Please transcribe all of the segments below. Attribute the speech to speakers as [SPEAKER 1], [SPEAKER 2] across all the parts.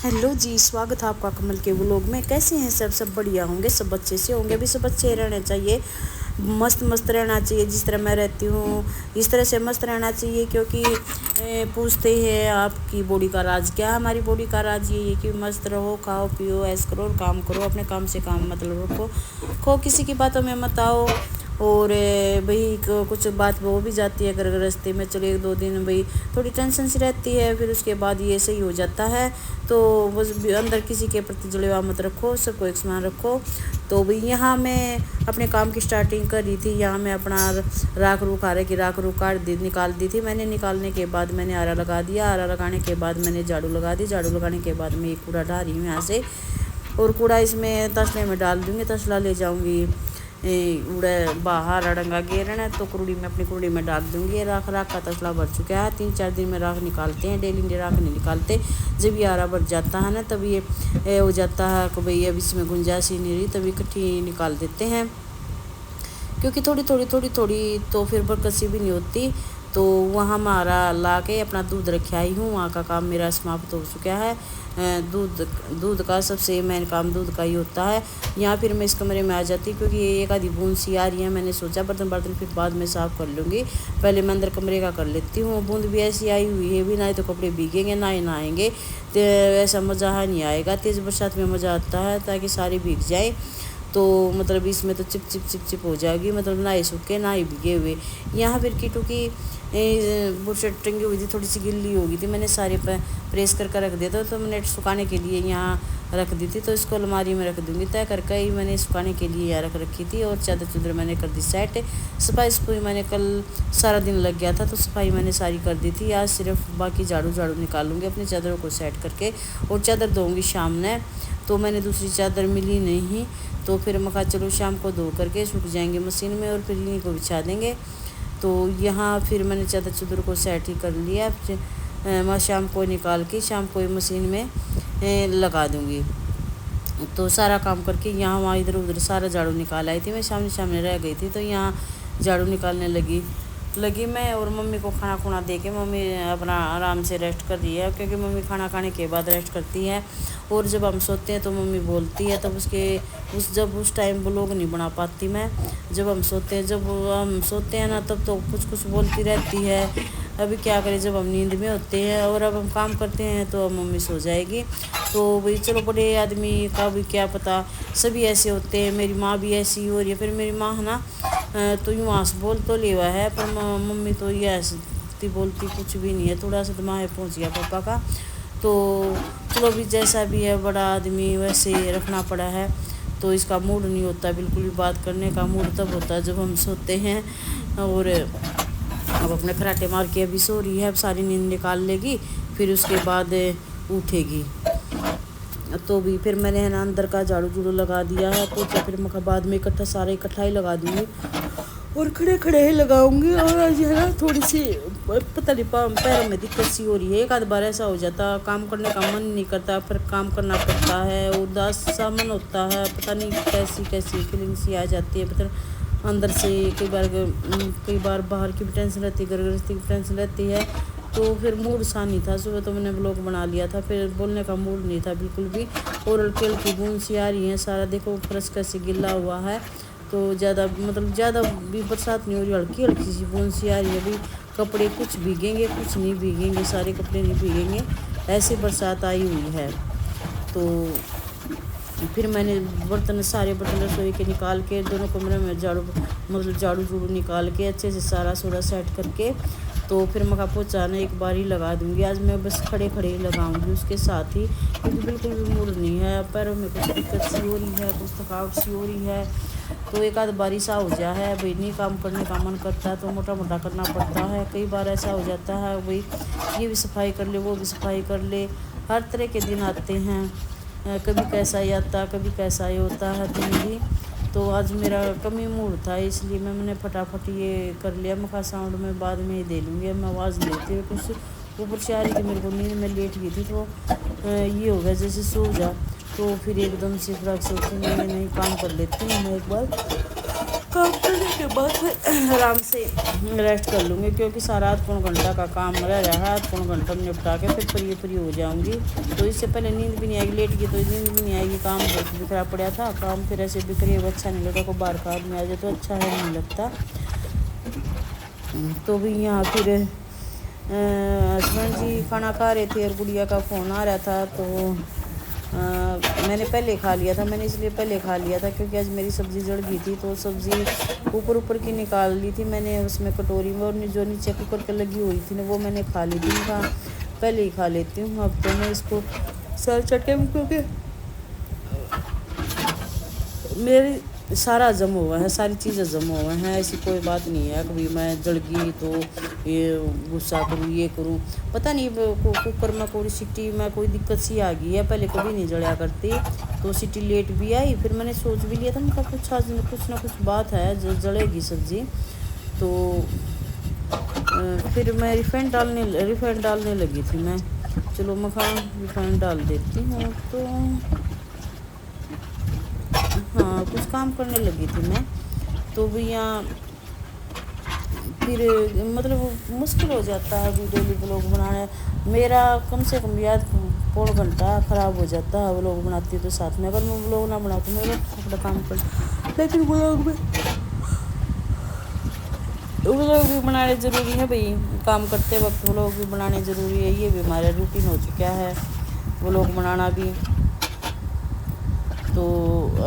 [SPEAKER 1] Hello जी, स्वागत है आपका कमल के व्लॉग में। कैसे हैं सब बढ़िया होंगे, सब अच्छे से होंगे। अभी सब अच्छे रहने चाहिए, मस्त मस्त रहना चाहिए। जिस तरह मैं रहती हूँ इस तरह से मस्त रहना चाहिए, क्योंकि पूछते हैं आपकी बॉडी का राज क्या है। हमारी बॉडी का राज ये है कि मस्त रहो, खाओ पियो, ऐश करो और काम करो। अपने काम से काम मतलब रखो, किसी की बातों में मत आओ। और भाई कुछ बात वो भी जाती है अगर रास्ते में चले 1-2 दिन, भाई थोड़ी टेंशन सी रहती है, फिर उसके बाद ये सही हो जाता है। तो बस अंदर किसी के प्रति जलवा मत रखो, सबको एक समान रखो। तो भाई यहाँ मैं अपने काम की स्टार्टिंग कर रही थी। यहाँ मैं अपना राख रूख आरे की राख रूख निकाल दी थी मैंने। निकालने के बाद मैंने आरा लगा दिया। आरा लगाने के बाद मैंने झाड़ू लगा दी। झाड़ू लगाने के बाद मैं ये कूड़ा ढा रही हूँ यहाँ से, और कूड़ा इसमें तसले में डाल दूँगी। तसला ले जाऊँगी उड़े बाहर अड़ंगा गेरना, तो कुड़ी में अपनी कुड़ी में डाल दूँगी। राख का तसला भर चुका है। 3-4 दिन में राख निकालते हैं, डेली राख नहीं निकालते। जब ये आरा भर जाता है ना, तब ये हो जाता है कि भाई अब इसमें गुंजाइश ही नहीं रही, तभी इकट्ठी निकाल देते हैं। क्योंकि थोड़ी थोड़ी तो फिर बरकसी भी नहीं होती। तो वहाँ मारा ला के अपना दूध रखा आई हूँ। वहाँ का काम मेरा समाप्त हो चुका है। दूध का सबसे मेन काम दूध का ही होता है। यहाँ फिर मैं इस कमरे में आ जाती, क्योंकि ये एक आधी बूंद सी आ रही है। मैंने सोचा बर्तन फिर बाद में साफ़ कर लूँगी, पहले मैं अंदर कमरे का कर लेती हूँ। बूंद भी ऐसी आई हुई है भी, ना ही तो कपड़े भीगेंगे ना ही नहाएंगे, तो ऐसा मज़ा नहीं आएगा। तेज़ बरसात में मज़ा आता है ताकि सारे भीग जाए। तो मतलब इसमें तो चिप हो जाएगी, मतलब ना ही सूखे ना ही भीगे हुए। यहाँ फिर कीटू की बुशर्ट टंगी हुई थी, थोड़ी सी गिल्ली हो गई थी। मैंने सारे प्रेस करके रख दिया था, तो मैंने सुखाने के लिए यहाँ रख दी थी। तो इसको अलमारी में रख दूँगी, तय करके ही मैंने सुखाने के लिए यहाँ रख रखी थी। और चादर मैंने कर दी सेट। सफाई मैंने कल सारा दिन लग गया था, तो सफाई मैंने सारी कर दी थी। आज सिर्फ बाकी झाड़ू निकालूंगी अपनी चादरों को सेट करके, और चादर धोऊँगी शाम में। तो मैंने दूसरी चादर मिली नहीं, तो फिर मैं कहा चलो शाम को धो करके सूख जाएंगे मशीन में, और फिर इन्हीं को बिछा देंगे। तो यहाँ फिर मैंने चादर को सेट ही कर लिया। मैं शाम को निकाल के शाम को मशीन में लगा दूँगी। तो सारा काम करके यहाँ वहाँ इधर उधर सारा झाड़ू निकाल आई थी मैं। सामने रह गई थी, तो यहाँ झाड़ू निकालने लगी मैं। और मम्मी को खाना खुना दे के मम्मी अपना आराम से रेस्ट कर रही है, क्योंकि मम्मी खाना खाने के बाद रेस्ट करती है। और जब हम सोते हैं तो मम्मी बोलती है, तब उस टाइम व्लॉग नहीं बना पाती मैं। जब हम सोते हैं ना, तब तो कुछ बोलती रहती है। अभी क्या करें, जब हम नींद में होते हैं और अब हम काम करते हैं तो अब मम्मी सो जाएगी। तो भाई चलो, बड़े आदमी का भी क्या पता, सभी ऐसे होते हैं। मेरी माँ भी ऐसी हो रही है। फिर मेरी माँ है ना, तो यूँ आँस बोल तो लेवा है, पर मम्मी तो ये ऐसी बोलती कुछ भी नहीं है। थोड़ा सा दिमाग पहुँच गया पापा का। तो चलो भी जैसा भी है, बड़ा आदमी वैसे रखना पड़ा है। तो इसका मूड नहीं होता बिल्कुल भी, बात करने का मूड तब होता है जब हम सोते हैं। और अब अपने खराटे मार के अभी सो रही है, अब सारी नींद निकाल लेगी, फिर उसके बाद उठेगी। तो भी फिर मैंने है ना अंदर का झाड़ू लगा दिया है। पोछा फिर मैं बाद में इकट्ठा ही लगा दूँगी, और खड़े ही लगाऊंगी। और आज है ना थोड़ी सी पता नहीं पैरों में दिक्कत सी हो रही है। एक आध बार ऐसा हो जाता, काम करने का मन नहीं करता, फिर काम करना पड़ता है, उदास सा मन होता है। पता नहीं कैसी फीलिंग सी आ जाती है, पता अंदर से। कई बार बाहर की भी टेंशन रहती है, गृहस्थी की टेंशन रहती है। तो फिर मूड सा नहीं था। सुबह तो मैंने ब्लॉग बना लिया था, फिर बोलने का मूड नहीं था बिल्कुल भी। और हल्की बूंद सी आ रही है, सारा देखो फर्श कैसे गिला हुआ है। तो ज़्यादा भी बरसात नहीं हो रही, हल्की सी बूंद सी आ रही है। अभी कपड़े कुछ भीगेंगे कुछ नहीं भीगेंगे, सारे कपड़े नहीं भीगेंगे, ऐसी बरसात आई हुई है। तो फिर मैंने सारे बर्तन रसोई के निकाल के, दोनों कमरे में झाड़ू निकाल के अच्छे से सारा सेट करके, तो फिर मैं पोछा ना एक बार ही लगा दूँगी। आज मैं बस खड़े ही लगाऊँगी उसके साथ ही, क्योंकि बिल्कुल भी मूड नहीं है। पैरों में कुछ दिक्कत सी हो रही है, कुछ थकावट सी हो रही है। तो एक आध बारी सा हो जाए है भाई, नहीं काम करने का मन करता है तो मोटा करना पड़ता है। कई बार ऐसा हो जाता है भाई, ये भी सफाई कर ले वो भी सफाई कर ले। हर तरह के दिन आते हैं, कभी कैसा ही आता कभी कैसा ही होता है दिन भी। तो आज मेरा कमी मूड था, इसलिए मैंने फटाफट ये कर लिया। मैं साउंड में बाद में ही दे लूँगी, मैं आवाज़ नहीं देती। कुछ ऊपर से आ रही थी, मेरे को नींद में लेट गई थी, तो ये हो गया जैसे सो जा। तो फिर एकदम से फ्राक से उठी, नहीं काम कर लेती हूँ मैं एक बार। काम करने के बाद फिर आराम से रेस्ट कर लूँगी, क्योंकि सारा आध पौन घंटा का काम रह रहा है। आध पौन घंटा में निपटा के फिर फ्री हो जाऊँगी। तो इससे पहले नींद भी नहीं आएगी, लेट गई तो नींद भी नहीं आएगी। काम बहुत बिखरा पड़ा था, काम फिर ऐसे बिखरे अच्छा नहीं लगा। को बाहर का आदमी आ जाए तो अच्छा है नहीं लगता। तो भी यहाँ फिर हस्बैंड जी खाना खा रहे थे और गुड़िया का फ़ोन आ रहा था। तो मैंने पहले खा लिया था। मैंने इसलिए पहले खा लिया था क्योंकि आज मेरी सब्ज़ी जल गई थी, तो सब्ज़ी ऊपर की निकाल ली थी मैंने उसमें कटोरी में, और जो नीचे कुकर के लगी हुई थी ना वो मैंने खा ली थी। कहा पहले ही खा लेती हूँ। अब तो मैं इसको सर चटे में, क्योंकि मेरी सारा जमा हुआ है, सारी चीज़ें जमा हुआ हैं। ऐसी कोई बात नहीं है कभी मैं जल गई तो ये गुस्सा करूँ, ये करूँ। पता नहीं कुकर में कोई सीटी में कोई दिक्कत सी आ गई है। पहले कभी नहीं जलाया करती, तो सीटी लेट भी आई। फिर मैंने सोच भी लिया था उनका कुछ ना कुछ बात है जो जलेगी सब्ज़ी। तो फिर मैं रिफाइंड डालने लगी थी मैं। चलो मैं रिफाइंड डाल देती हूँ। तो हाँ, कुछ काम करने लगी थी मैं। तो भी यहाँ फिर मतलब मुश्किल हो जाता है वीडियो ब्लॉग बनाना। मेरा कम से कम याद पौन घंटा ख़राब हो जाता है व्लॉग बनाती तो साथ में। अगर मैं व्लॉग ना बनाती मैं अपना काम कर, लेकिन व्लॉग भी बनाने ज़रूरी है भाई। काम करते वक्त व्लॉग भी बनाने ज़रूरी है। ये भी हमारा रूटीन हो चुका है व्लॉग बनाना भी। तो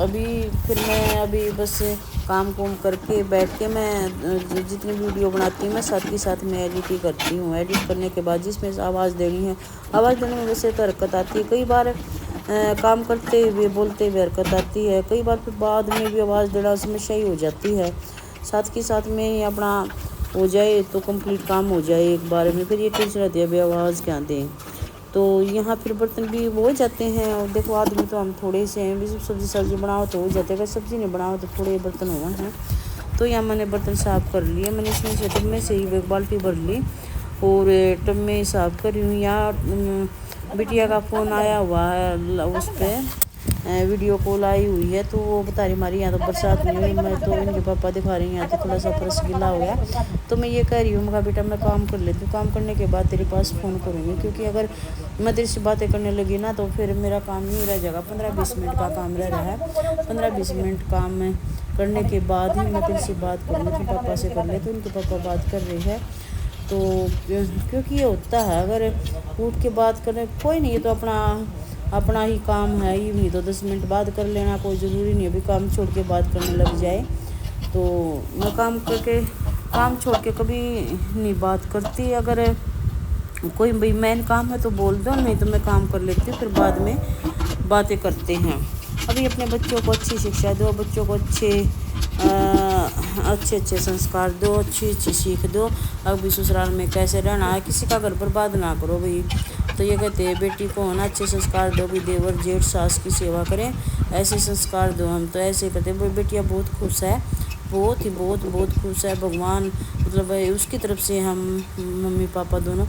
[SPEAKER 1] अभी फिर मैं बस काम करके बैठ के मैं जितनी वीडियो बनाती हूँ मैं साथ के साथ मैं एडिट ही करती हूँ। एडिट करने के बाद जिसमें आवाज़ देनी है, आवाज़ देने में वैसे तो हरकत आती है। कई बार काम करते हुए बोलते हुए हरकत आती है, कई बार फिर बाद में भी आवाज़ देना उसमें सही हो जाती है। साथ के साथ में ही अपना हो जाए तो कंप्लीट काम हो जाए एक बार में। फिर ये टेंशन रहती है अभी आवाज़ क्या दें। तो यहाँ फिर बर्तन भी हो जाते हैं। और देखो आदमी तो हम थोड़े से हैं, भी सब्ज़ी बनाओ तो हो जाते हैं, अगर सब्ज़ी नहीं बनाओ तो थोड़े बर्तन हुए हैं। तो यहाँ मैंने बर्तन साफ़ कर लिए। मैंने इसमें से टब में से ही एक बाल्टी भर ली और टब में ही साफ़ कर रही हूँ। यहाँ बिटिया का फ़ोन आया हुआ है, उस पर वीडियो कॉल आई हुई है। तो वो बता रही हमारी यहाँ तो बरसात नहीं हुई। मैं तो इनके पापा दिखा रही हैं यहाँ तो थोड़ा सा फर्श गीला हो गया। तो मैं ये कह रही हूँ मगर बेटा मैं काम कर लेती हूँ, काम करने के बाद तेरे पास फ़ोन करूँगी, क्योंकि अगर मैं तेरे से बातें करने लगी ना तो फिर मेरा काम नहीं रह जाएगा। 15-20 मिनट का काम रह रहा है। 15-20 मिनट काम में करने के बाद ही मैं तेरे से बात करूँगी। तो पापा से कर ले, तो उनके पापा बात कर रहे हैं। तो क्योंकि ये होता है अगर उठ के बात करें कोई नहीं, ये तो अपना ही काम है। ही नहीं तो 10 मिनट बाद कर लेना, कोई ज़रूरी नहीं अभी काम छोड़ के बात करने लग जाए। तो मैं काम छोड़ के कभी नहीं बात करती। अगर कोई भाई मेन काम है तो बोल दो, नहीं तो मैं काम कर लेती हूँ, फिर बाद में बातें करते हैं। अभी अपने बच्चों को अच्छी शिक्षा दो, बच्चों को अच्छे संस्कार दो, अच्छी सीख दो। अभी ससुराल में कैसे रहना है, किसी का घर बर्बाद ना करो भाई। तो ये कहते हैं बेटी को होना अच्छे संस्कार दो, भी देवर जेठ सास की सेवा करें, ऐसे संस्कार दो। हम तो ऐसे कहते हैं। बेटियाँ बहुत खुश है, बहुत खुश है। भगवान मतलब उसकी तरफ से हम मम्मी पापा दोनों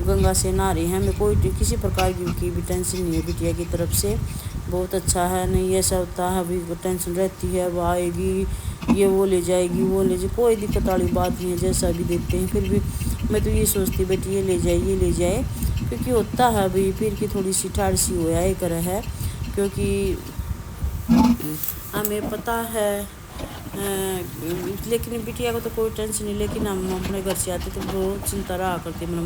[SPEAKER 1] गंगा से नहा रहे हैं। हमें कोई किसी प्रकार की भी टेंशन नहीं है बिटिया की तरफ से। बहुत अच्छा है, नहीं ऐसा होता है अभी टेंशन रहती है वो आएगी, ये वो ले जाएगी, वो ले जाए, कोई दिक्कत वाली बात नहीं है। जैसा भी देते हैं फिर भी मैं तो ये सोचती बेटी ये ले जाए, क्योंकि होता है अभी फिर की थोड़ी सी ठाड़ सी हो जाए कर है। क्योंकि हमें पता है लेकिन बिटिया को तो कोई टेंशन नहीं। लेकिन हम अपने घर से आते तो बहुत चिंता रहा करती मेरी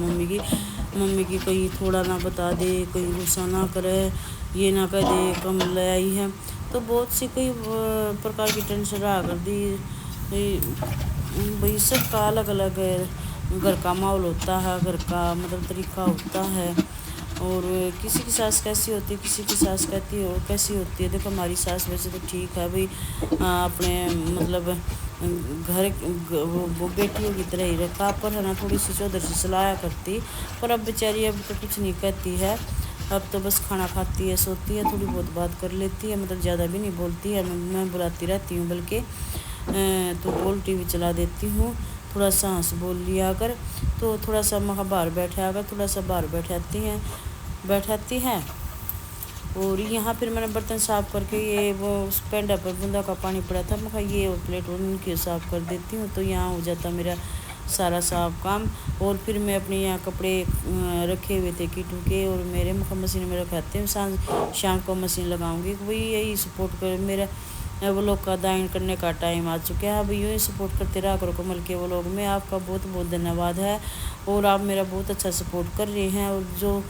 [SPEAKER 1] मम्मी की कहीं थोड़ा ना बता दे, कहीं गुस्सा ना करे, ये ना कह दे कम ले आई है। तो बहुत सी कई प्रकार की टेंशन रहा करती भाई। सबका अलग अलग घर का माहौल होता है, घर का मतलब तरीका होता है। और किसी की सास कैसी होती है, किसी की सास कैसी होती है। देखो हमारी सास वैसे तो ठीक है भाई, अपने मतलब घर वो बेटियों की तरह ही रखा, पर है ना थोड़ी सी चौधर से सलाया करती। पर अब बेचारी अब तो कुछ नहीं कहती है। अब तो बस खाना खाती है, सोती है, थोड़ी बहुत बात कर लेती है, मतलब ज़्यादा भी नहीं बोलती है। मैं बुलाती रहती हूँ बल्कि तो बोल टीवी चला देती हूँ। थोड़ा सा हंस बोल लिया अगर तो थोड़ा सा बाहर बैठा अगर थोड़ा सा बाहर बैठाती हैं। और यहाँ फिर मैंने बर्तन साफ़ करके ये वो उस पेंडा पर बूंदा का पानी पड़ा था, मैं कहा ये और प्लेट और उनकी साफ़ कर देती हूँ, तो यहाँ हो जाता मेरा सारा साफ काम। और फिर मैं अपने यहाँ कपड़े रखे हुए थे कीटू के, और मेरे मशीन में रखाते हैं, शाम को मशीन लगाऊंगी। वही यही सपोर्ट कर मेरा व्लॉग का दाइन करने का टाइम आ चुका है। अब यूँ ही सपोर्ट करते रहा करो कमल के व्लॉग में। आपका बहुत बहुत धन्यवाद है, और आप मेरा बहुत अच्छा सपोर्ट कर रहे हैं, और जो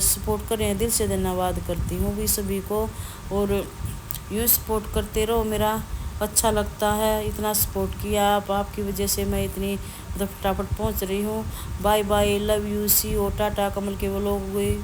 [SPEAKER 1] सपोर्ट कर रहे हैं दिल से धन्यवाद करती हूँ भी सभी को। और यूँ सपोर्ट करते रहो, मेरा अच्छा लगता है। इतना सपोर्ट किया आपकी वजह से मैं इतनी फटाफट पहुँच रही हूँ। Bye bye, love you, see you, टाटा। कमल के व्लॉग हुए।